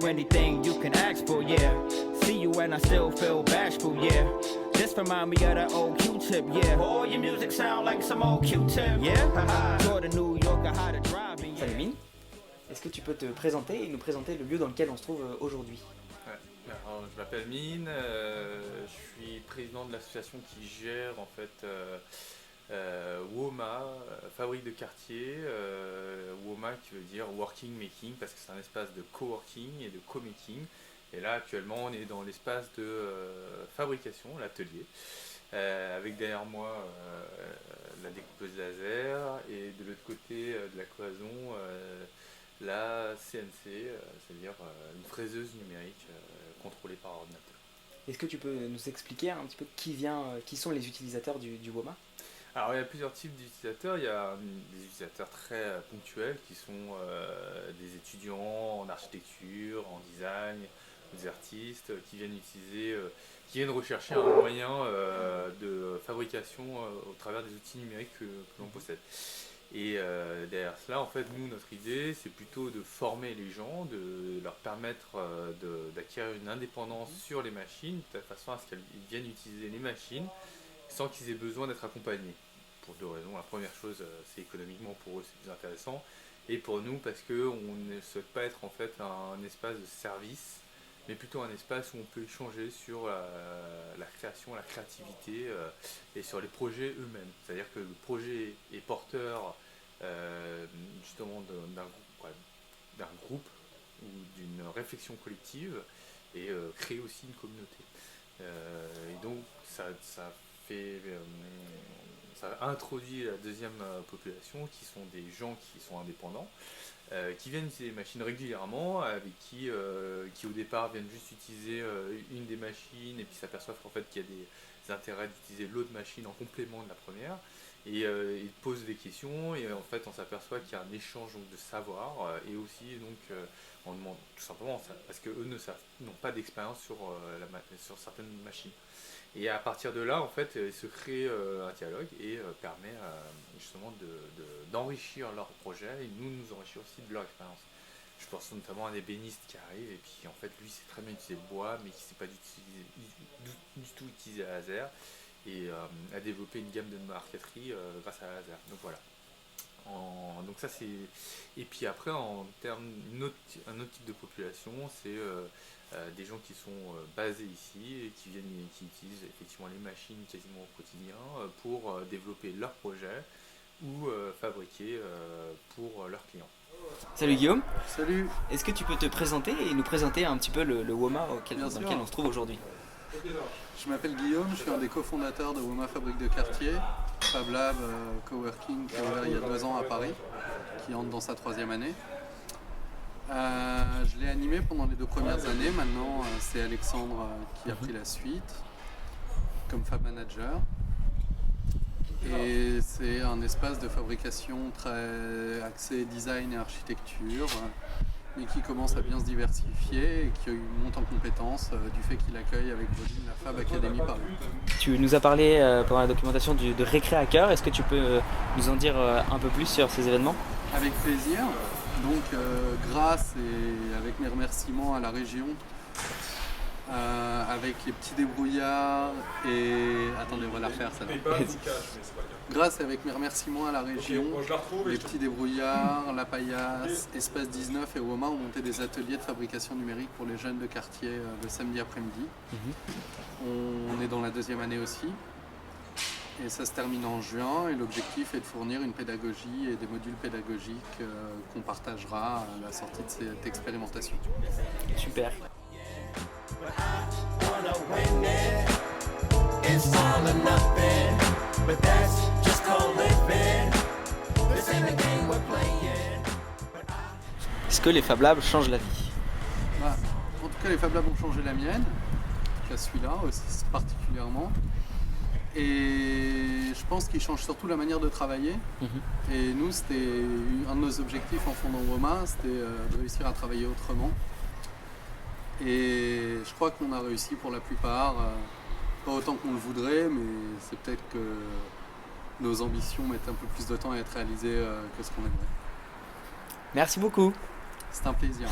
you anything you can ask for, yeah. See you and I still feel bashful, yeah. Just remind me of that old Q-tip, yeah. All your music sound like some old Q-tip, yeah. Go to New York, how to drive me, yeah. Salut Mine, est-ce que tu peux te présenter et nous présenter le lieu dans lequel on se trouve aujourd'hui? Alors, je m'appelle Mine, je suis président de l'association qui gère en fait WOMA, fabrique de quartier, WOMA qui veut dire Working Making parce que c'est un espace de coworking et de co-making. Et là actuellement on est dans l'espace de fabrication, l'atelier, avec derrière moi la découpeuse laser et de l'autre côté de la cloison la CNC, c'est-à-dire une fraiseuse numérique contrôlée par ordinateur. Est-ce que tu peux nous expliquer un petit peu qui sont les utilisateurs du WOMA? Alors il y a plusieurs types d'utilisateurs, il y a des utilisateurs très ponctuels qui sont des étudiants en architecture, en design, des artistes qui viennent qui viennent rechercher un moyen de fabrication au travers des outils numériques que l'on possède. Et derrière cela, en fait, nous, notre idée, c'est plutôt de former les gens, de leur permettre d'acquérir une indépendance sur les machines, de façon à ce qu'elles viennent utiliser les machines sans qu'ils aient besoin d'être accompagnés. Pour deux raisons. La première chose, c'est économiquement pour eux, c'est plus intéressant. Et pour nous, parce qu'on ne souhaite pas être en fait un espace de service, mais plutôt un espace où on peut échanger sur la création, la créativité et sur les projets eux-mêmes. C'est-à-dire que le projet est porteur justement d'un groupe ou d'une réflexion collective et créer aussi une communauté. Et donc ça introduit la deuxième population qui sont des gens qui sont indépendants, qui viennent utiliser les machines régulièrement, avec qui au départ viennent juste utiliser une des machines et puis s'aperçoivent qu'en fait qu'il y a des intérêts d'utiliser l'autre machine en complément de la première et ils posent des questions et en fait on s'aperçoit qu'il y a un échange donc, de savoir et aussi donc on demande tout simplement ça, parce qu'eux n'ont pas d'expérience sur certaines machines. Et à partir de là, en fait, il se crée un dialogue et permet justement d'enrichir leur projet et nous enrichir aussi de leur expérience. Je pense notamment à un ébéniste qui arrive et puis en fait lui sait très bien utiliser le bois mais qui ne sait pas du tout utiliser la laser et a développé une gamme de marqueterie grâce à la laser. Donc voilà. Donc ça c'est. Et puis après en termes un autre type de population, c'est des gens qui sont basés ici et qui utilisent effectivement les machines quasiment au quotidien pour développer leurs projets ou fabriquer pour leurs clients. Salut Guillaume. Salut. Est-ce que tu peux te présenter et nous présenter un petit peu le WOMA dans lequel on se trouve aujourd'hui? Je m'appelle Guillaume, je suis un des cofondateurs de WOMA Fabrique de Quartier, Fab Lab Coworking qui a ouvert il y a 2 ans à Paris, qui entre dans sa 3e année. Je l'ai animé pendant les 2 premières années, maintenant c'est Alexandre qui a pris la suite comme Fab Manager. Et c'est un espace de fabrication très axé design et architecture, mais qui commence à bien se diversifier et qui monte en compétence du fait qu'il accueille avec volume la Fab Academy Paris. Tu nous as parlé pendant la documentation de Récré Hacker, est-ce que tu peux nous en dire un peu plus sur ces événements? Avec plaisir. Donc grâce et avec mes remerciements à la région, avec les petits débrouillards et... Attendez, on va la refaire celle-là. Grâce et avec mes remerciements à la région, les petits débrouillards, la Paillasse, Espace 19 et WOMA ont monté des ateliers de fabrication numérique pour les jeunes de quartier le samedi après-midi. On est dans la 2e année aussi. Et ça se termine en juin et l'objectif est de fournir une pédagogie et des modules pédagogiques qu'on partagera à la sortie de cette expérimentation. Super. Est-ce que les Fab Labs changent la vie? En tout cas, les Fab Labs ont changé la mienne, celui-là aussi particulièrement. Et je pense qu'ils changent surtout la manière de travailler. Et nous, c'était un de nos objectifs en fondant WOMA, c'était de réussir à travailler autrement. Et je crois qu'on a réussi pour la plupart, pas autant qu'on le voudrait, mais c'est peut-être que nos ambitions mettent un peu plus de temps à être réalisées que ce qu'on aimerait. Merci beaucoup. C'est un plaisir.